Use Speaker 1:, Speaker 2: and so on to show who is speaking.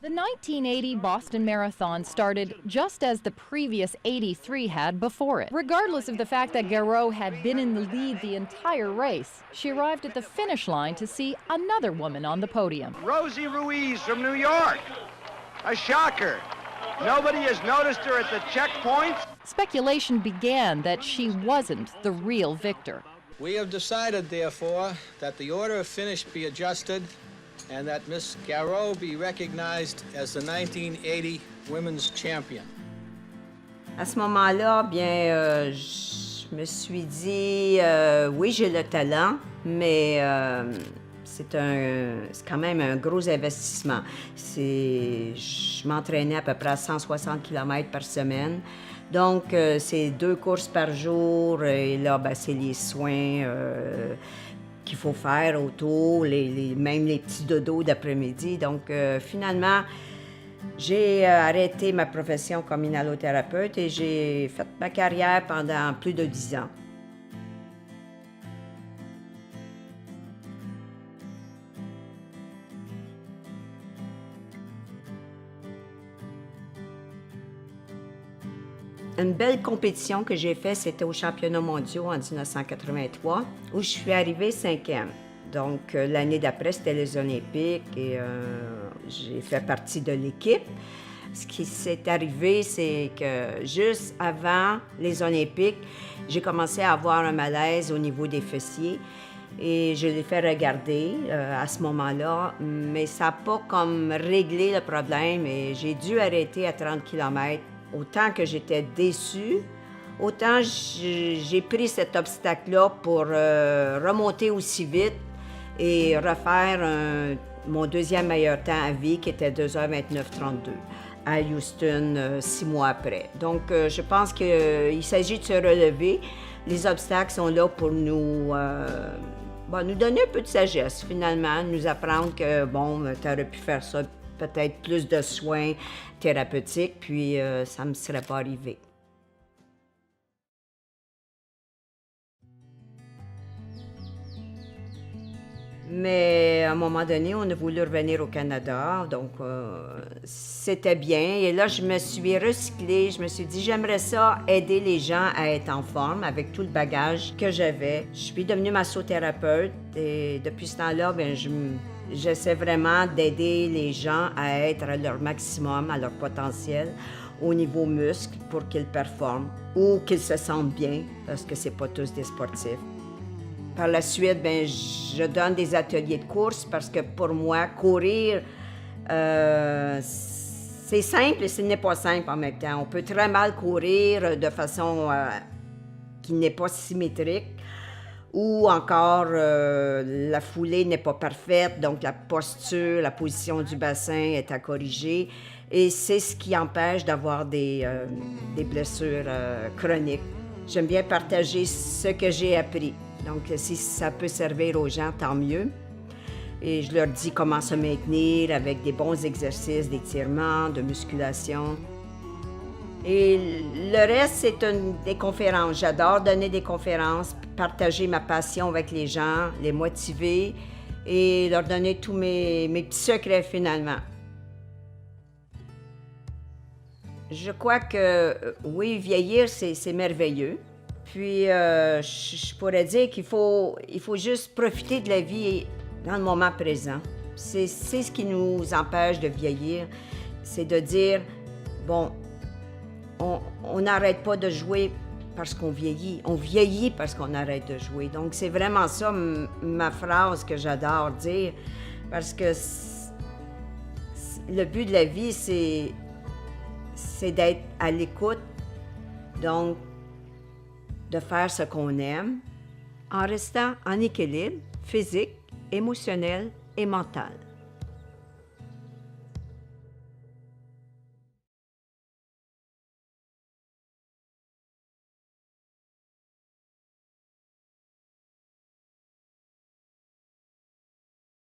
Speaker 1: The 1980 Boston Marathon started just as the previous 83 had before it. Regardless of the fact that Garreau had been in the lead the entire race, she arrived at the finish line to see another woman on the podium.
Speaker 2: Rosie Ruiz from New York. A shocker. Nobody has noticed her at the checkpoints.
Speaker 1: Speculation began that she wasn't the real victor.
Speaker 3: We have decided, therefore, that the order of finish be adjusted and that Miss Garreau be recognized as the 1980 Women's Champion.
Speaker 4: À ce moment-là, bien, je me suis dit, oui, j'ai le talent, mais c'est quand même un gros investissement. Je m'entraînais à peu près à 160 km par semaine. Donc, c'est 2 courses par jour, et là, ben, c'est les soins qu'il faut faire autour, même les petits dodos d'après-midi. Donc, finalement, j'ai arrêté ma profession comme inhalothérapeute et j'ai fait ma carrière pendant plus de 10 ans. Une belle compétition que j'ai faite, c'était aux championnats mondiaux en 1983, où je suis arrivée 5e. Donc, l'année d'après, c'était les Olympiques et j'ai fait partie de l'équipe. Ce qui s'est arrivé, c'est que juste avant les Olympiques, j'ai commencé à avoir un malaise au niveau des fessiers et je l'ai fait regarder à ce moment-là, mais ça n'a pas comme réglé le problème et j'ai dû arrêter à 30 km. Autant que j'étais déçue, autant j'ai pris cet obstacle-là pour remonter aussi vite et refaire mon deuxième meilleur temps à vie, qui était 2h29,32 à Houston 6 mois après. Donc, je pense qu'il s'agit de se relever. Les obstacles sont là pour nous donner un peu de sagesse, finalement, nous apprendre que, bon, tu aurais pu faire ça, peut-être plus de soins thérapeutiques, puis ça ne me serait pas arrivé. Mais à un moment donné, on a voulu revenir au Canada, donc c'était bien. Et là, je me suis recyclée, je me suis dit, j'aimerais ça aider les gens à être en forme avec tout le bagage que j'avais. Je suis devenue massothérapeute et depuis ce temps-là, bien, j'essaie vraiment d'aider les gens à être à leur maximum, à leur potentiel au niveau muscle pour qu'ils performent ou qu'ils se sentent bien, parce que c'est pas tous des sportifs. Par la suite, bien, je donne des ateliers de course parce que pour moi, courir, c'est simple et ce n'est pas simple en même temps. On peut très mal courir de façon qui n'est pas symétrique ou encore la foulée n'est pas parfaite, donc la posture, la position du bassin est à corriger et c'est ce qui empêche d'avoir des blessures chroniques. J'aime bien partager ce que j'ai appris. Donc, si ça peut servir aux gens, tant mieux. Et je leur dis comment se maintenir avec des bons exercices d'étirement, de musculation. Et le reste, c'est des conférences. J'adore donner des conférences, partager ma passion avec les gens, les motiver et leur donner tous mes petits secrets, finalement. Je crois que, oui, vieillir, c'est merveilleux. Puis, je pourrais dire qu'il faut juste profiter de la vie dans le moment présent. C'est ce qui nous empêche de vieillir, c'est de dire, bon, on n'arrête pas de jouer parce qu'on vieillit, on vieillit parce qu'on arrête de jouer. Donc, c'est vraiment ça ma phrase que j'adore dire, parce que le but de la vie, c'est d'être à l'écoute, donc de faire ce qu'on aime, en restant en équilibre physique, émotionnel et mental.